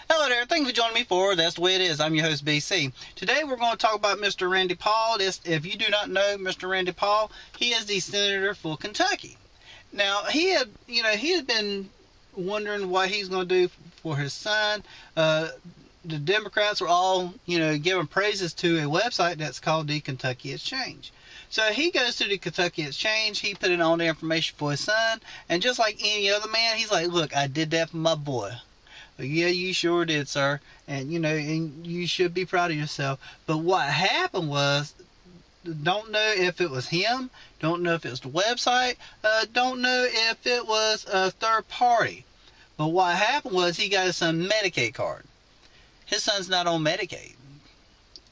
Hello there, thank you for joining me for That's the Way It Is. I'm your host, BC. Today we're going to talk about Mr. Randy Paul. If you do not know Mr. Randy Paul, he is the senator for Kentucky. Now, he had been wondering what he's going to do for his son. The Democrats were all, giving praises to a website that's called the Kentucky Exchange. So he goes to the Kentucky Exchange, he put in all the information for his son, and just like any other man, he's like, look, I did that for my boy. Yeah, you sure did, sir. And, and you should be proud of yourself. But what happened was, don't know if it was him, don't know if it was the website, don't know if it was a third party. But what happened was he got his son Medicaid card. His son's not on Medicaid,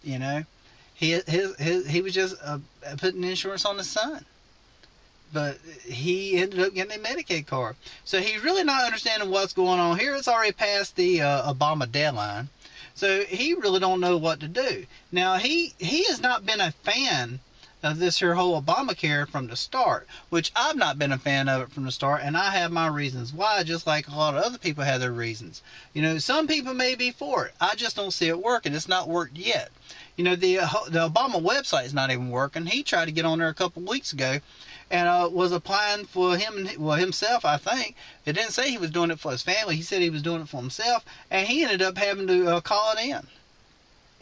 He was just putting insurance on his son. But he ended up getting a Medicaid card. So he's really not understanding what's going on here. It's already past the Obama deadline. So he really don't know what to do. Now, he has not been a fan of this here whole Obamacare from the start, which I've not been a fan of it from the start, and I have my reasons why, just like a lot of other people have their reasons. Some people may be for it. I just don't see it working. It's not worked yet. The Obama website is not even working. He tried to get on there a couple weeks ago, and was applying for himself, I think. It didn't say he was doing it for his family. He said he was doing it for himself, and he ended up having to call it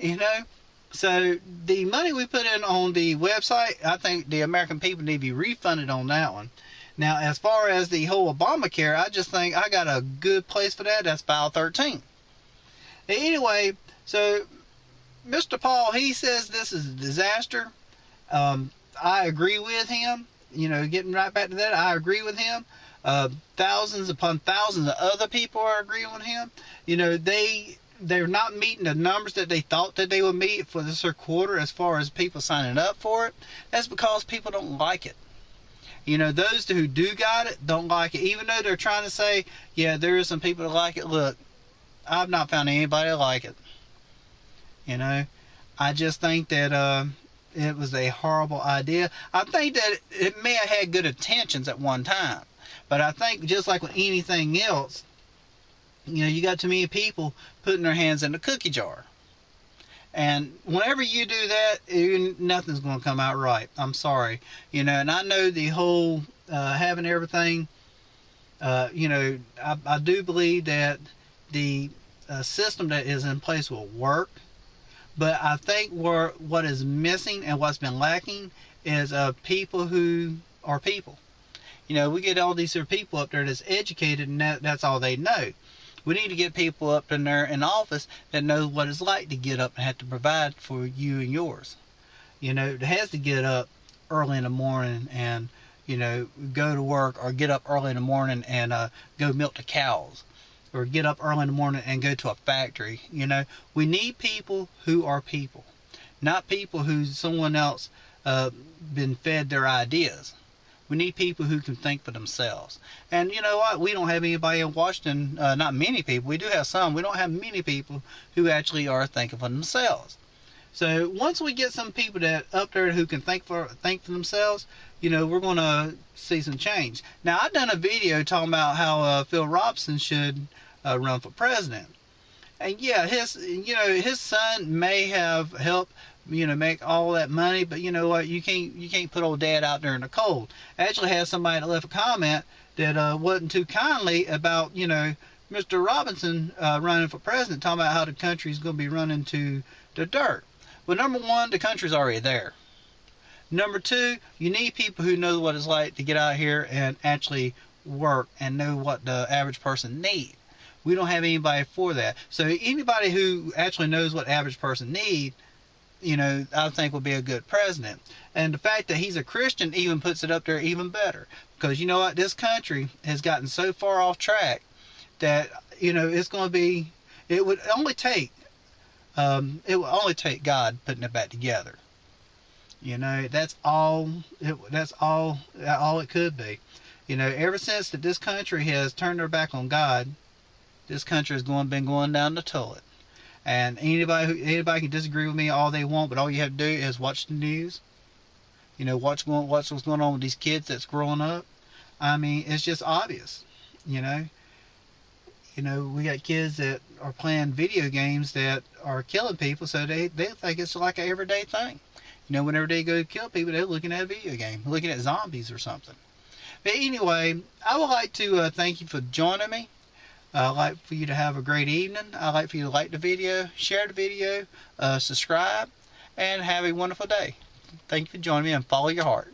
in. So the money we put in on the website, I think the American people need to be refunded on that one. Now, as far as the whole Obamacare, I just think I got a good place for that. That's file 13. Anyway, so Mr. Paul, he says this is a disaster. I agree with him. Getting right back to that, I agree with him. Thousands upon thousands of other people are agreeing with him. They're not meeting the numbers that they thought that they would meet for this quarter as far as people signing up for it. That's because people don't like it. Those who do got it don't like it. Even though they're trying to say, yeah, there are some people that like it. Look, I've not found anybody that like it. I just think that it was a horrible idea. I think that it may have had good intentions at one time, but I think just like with anything else, you got too many people putting their hands in the cookie jar. And whenever you do that, nothing's going to come out right. I'm sorry. And I know the whole having everything, I do believe that the system that is in place will work. But I think what is missing and what's been lacking is people who are people. We get all these people up there that's educated, and that's all they know. We need to get people up in there in office that know what it's like to get up and have to provide for you and yours. That has to get up early in the morning and, go to work, or get up early in the morning and go milk the cows. Or get up early in the morning and go to a factory. We need people who are people, not people who someone else been fed their ideas. We need people who can think for themselves. And you know what? We don't have anybody in Washington, not many people. We do have some. We don't have many people who actually are thinking for themselves. So once we get some people that up there who can think for themselves, we're going to see some change. Now, I've done a video talking about how Phil Robinson should run for president. And yeah, his son may have helped, make all that money, but you know what? You can't put old dad out there in the cold. I actually had somebody that left a comment that wasn't too kindly about, Mr. Robinson running for president, talking about how the country's going to be running to the dirt. Well, number one, the country's already there. Number two, you need people who know what it's like to get out here and actually work and know what the average person needs. We don't have anybody for that. So anybody who actually knows what the average person needs, I think will be a good president. And the fact that he's a Christian even puts it up there even better. Because you know what? This country has gotten so far off track that, it's going to be, it will only take God putting it back together. That's all it could be. Ever since that this country has turned their back on God, this country has been going down the toilet. And anybody can disagree with me all they want, but all you have to do is watch the news. Watch what's going on with these kids that's growing up. I mean, it's just obvious. You know, we got kids that are playing video games that are killing people, so they think it's like an everyday thing. You know, whenever they go to kill people, they're looking at a video game, looking at zombies or something. But anyway, I would like to thank you for joining me. I'd like for you to have a great evening. I'd like for you to like the video, share the video, subscribe, and have a wonderful day. Thank you for joining me, and follow your heart.